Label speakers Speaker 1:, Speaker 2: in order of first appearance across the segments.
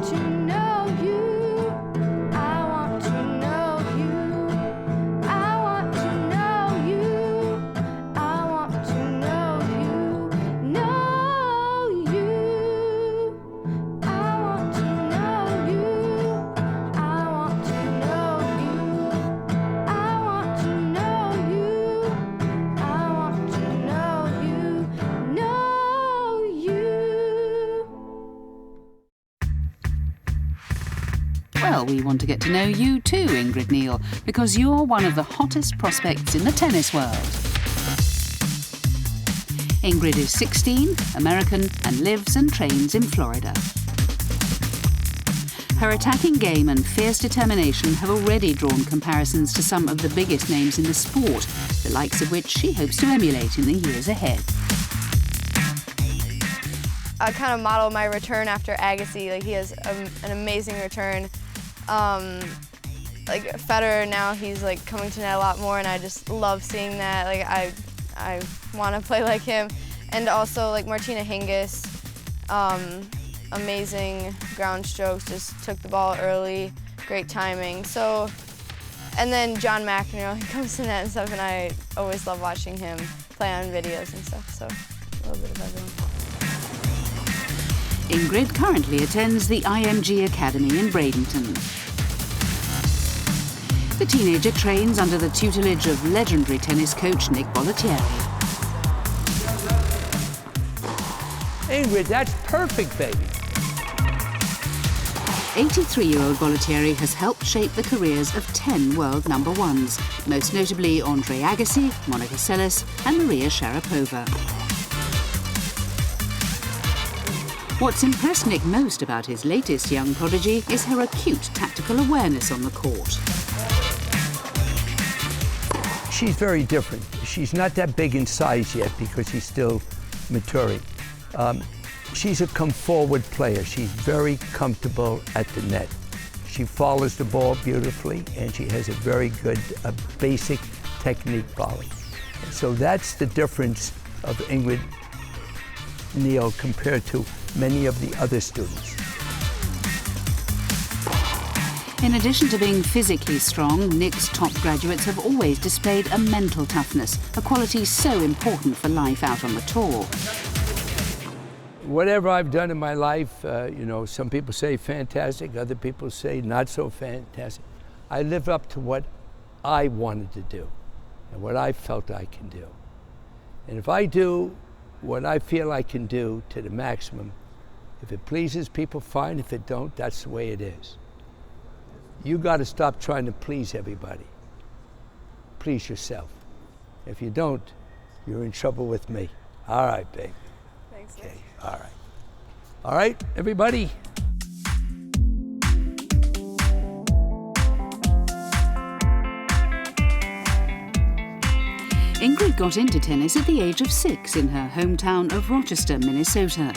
Speaker 1: to know you. I want to know you. I want to know you. I want to know you. Know you. I want to know you. I want to know you. I want to know you. I want to know you. Know you.
Speaker 2: Well, we want to get to know you too, Ingrid Neel, because you're one of the hottest prospects in the tennis world. Ingrid is 16, American, and lives and trains in Florida. Her attacking game and fierce determination have already drawn comparisons to some of the biggest names in the sport, the likes of which she hopes to emulate in the years ahead.
Speaker 1: I kind of model my return after Agassi. Like, he has an amazing return. Like Federer now, he's like coming to net a lot more, and I just love seeing that. Like, I want to play like him. And also like Martina Hingis, amazing ground strokes, just took the ball early, great timing. So, and then John McEnroe, he comes to net and stuff, and I always love watching him play on videos and stuff. So a little bit of everyone.
Speaker 2: Ingrid currently attends the IMG Academy in Bradenton. The teenager trains under the tutelage of legendary tennis coach Nick Bollettieri.
Speaker 3: Ingrid, that's perfect, baby.
Speaker 2: 83-year-old Bollettieri has helped shape the careers of 10 world number ones, most notably Andre Agassi, Monica Seles and Maria Sharapova. What's impressed Nick most about his latest young prodigy is her acute tactical awareness on the court.
Speaker 3: She's very different. She's not that big in size yet because she's still maturing. She's a come-forward player. She's very comfortable at the net. She follows the ball beautifully, and she has a very good basic technique volley. So that's the difference of Ingrid Neel compared to many of the other students.
Speaker 2: In addition to being physically strong, Nick's top graduates have always displayed a mental toughness, a quality so important for life out on the tour.
Speaker 3: Whatever I've done in my life, you know, some people say fantastic, other people say not so fantastic. I live up to what I wanted to do and what I felt I can do. And if I do what I feel I can do to the maximum, if it pleases people, fine. If it don't, that's the way it is. You got to stop trying to please everybody. Please yourself. If you don't, you're in trouble with me. All right, babe.
Speaker 1: Thanks,
Speaker 3: Okay, all right. All right, everybody.
Speaker 2: Ingrid got into tennis at the age of 6 in her hometown of Rochester, Minnesota.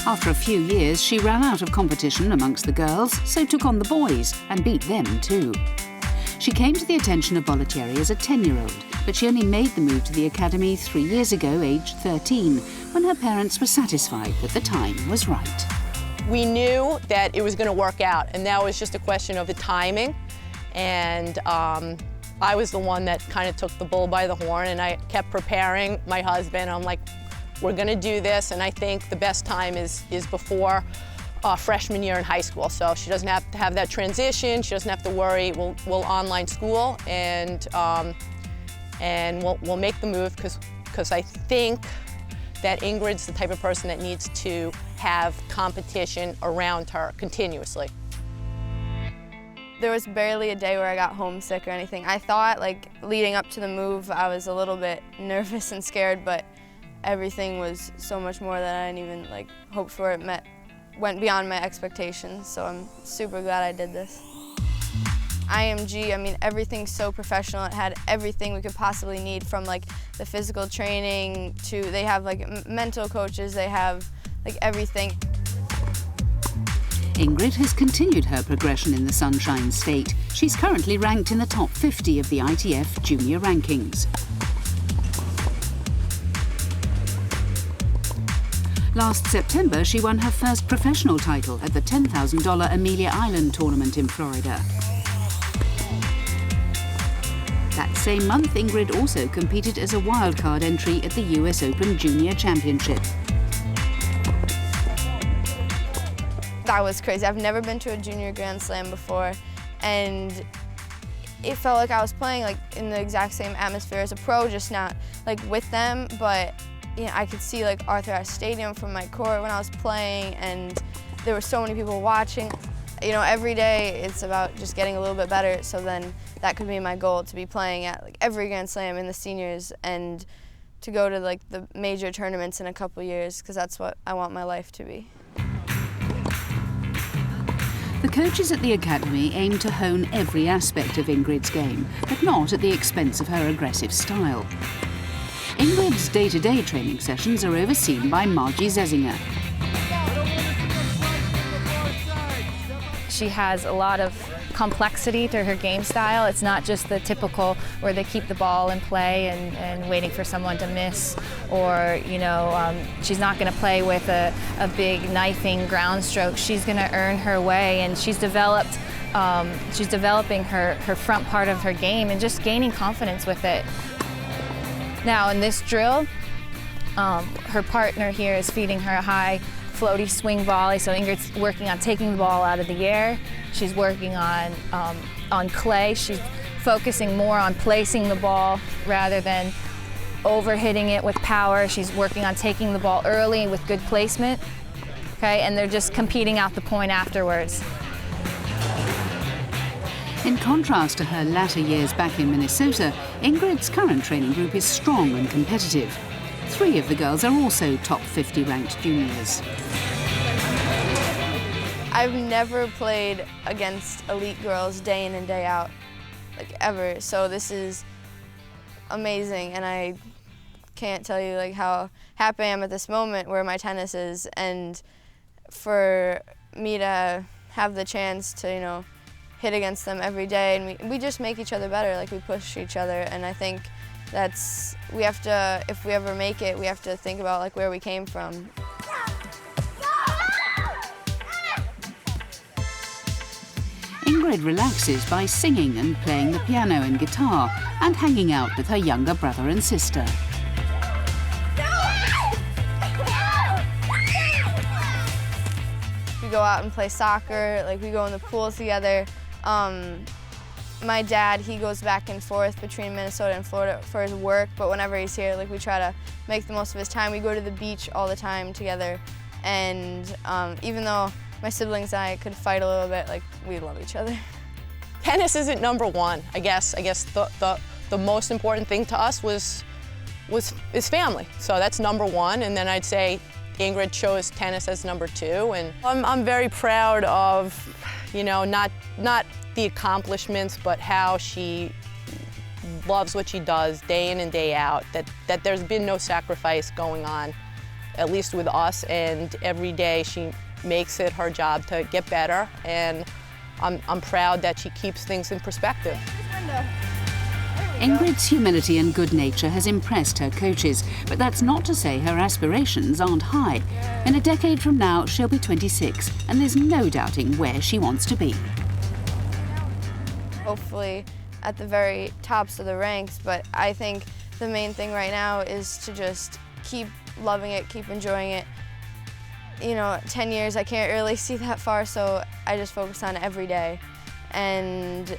Speaker 2: After a few years, she ran out of competition amongst the girls, so took on the boys and beat them too. She came to the attention of Bollettieri as a 10-year-old, but she only made the move to the academy 3 years ago, aged 13, when her parents were satisfied that the time was right.
Speaker 4: We knew that it was going to work out, and now it was just a question of the timing. And I was the one that kind of took the bull by the horn, and I kept preparing my husband. I'm like, we're going to do this, and I think the best time is before freshman year in high school. So she doesn't have to have that transition. She doesn't have to worry. We'll online school, and we'll make the move because I think that Ingrid's the type of person that needs to have competition around her continuously.
Speaker 1: There was barely a day where I got homesick or anything. I thought, like, leading up to the move, I was a little bit nervous and scared, but everything was so much more than I didn't even, like, hope for. It went beyond my expectations, so I'm super glad I did this. IMG, I mean, everything's so professional. It had everything we could possibly need, from, like, the physical training to, they have, like, mental coaches, they have, like, everything.
Speaker 2: Ingrid has continued her progression in the Sunshine State. She's currently ranked in the top 50 of the ITF junior rankings. Last September, she won her first professional title at the $10,000 Amelia Island tournament in Florida. That same month, Ingrid also competed as a wildcard entry at the US Open Junior Championship.
Speaker 1: That was crazy. I've never been to a junior Grand Slam before, and it felt like I was playing like in the exact same atmosphere as a pro, just not like with them, but you know, I could see like Arthur Ashe Stadium from my court when I was playing, and there were so many people watching. You know, every day it's about just getting a little bit better, so then that could be my goal, to be playing at like every Grand Slam in the seniors and to go to like the major tournaments in a couple years, because that's what I want my life to be.
Speaker 2: The coaches at the Academy aim to hone every aspect of Ingrid's game, but not at the expense of her aggressive style. Ingrid's day-to-day training sessions are overseen by Margie Zesinger.
Speaker 5: She has a lot of complexity to her game style. It's not just the typical where they keep the ball in play and waiting for someone to miss, or she's not going to play with a big knifing ground stroke. She's going to earn her way, and she's developing her front part of her game and just gaining confidence with it. Now in this drill, her partner here is feeding her a high floaty swing volley, so Ingrid's working on taking the ball out of the air. She's working on clay. She's focusing more on placing the ball rather than over-hitting it with power. She's working on taking the ball early with good placement, okay? And they're just competing out the point afterwards.
Speaker 2: In contrast to her latter years back in Minnesota, Ingrid's current training group is strong and competitive. 3 of the girls are also top 50 ranked juniors.
Speaker 1: I've never played against elite girls day in and day out, like ever. So this is amazing, and I can't tell you like how happy I am at this moment where my tennis is, and for me to have the chance to, hit against them every day, and we just make each other better, like we push each other, and I think we have to, if we ever make it, we have to think about like where we came from.
Speaker 2: Ingrid relaxes by singing and playing the piano and guitar and hanging out with her younger brother and sister.
Speaker 1: We go out and play soccer, like we go in the pool together. My dad, he goes back and forth between Minnesota and Florida for his work, but whenever he's here, like we try to make the most of his time. We go to the beach all the time together, and even though my siblings and I could fight a little bit, like we love each other.
Speaker 4: Tennis isn't number one. I guess the most important thing to us is family. So that's number one, and then I'd say Ingrid chose tennis as number 2, and I'm very proud of, not the accomplishments, but how she loves what she does day in and day out, that there's been no sacrifice going on, at least with us, and every day she makes it her job to get better, and I'm proud that she keeps things in perspective.
Speaker 2: Ingrid's humility and good nature has impressed her coaches, but that's not to say her aspirations aren't high. In a decade from now, she'll be 26, and there's no doubting where she wants to be.
Speaker 1: Hopefully at the very tops of the ranks, but I think the main thing right now is to just keep loving it, keep enjoying it. 10 years, I can't really see that far, so I just focus on it every day. And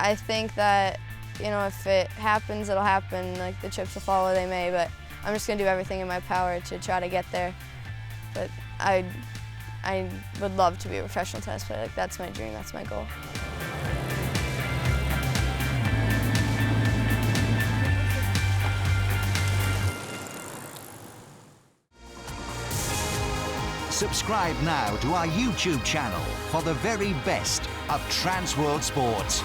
Speaker 1: I think that, if it happens, it'll happen. Like, the chips will fall where they may, but I'm just going to do everything in my power to try to get there. But I would love to be a professional tennis player. Like, that's my dream, that's my goal.
Speaker 6: Subscribe now to our YouTube channel for the very best of Trans World Sports.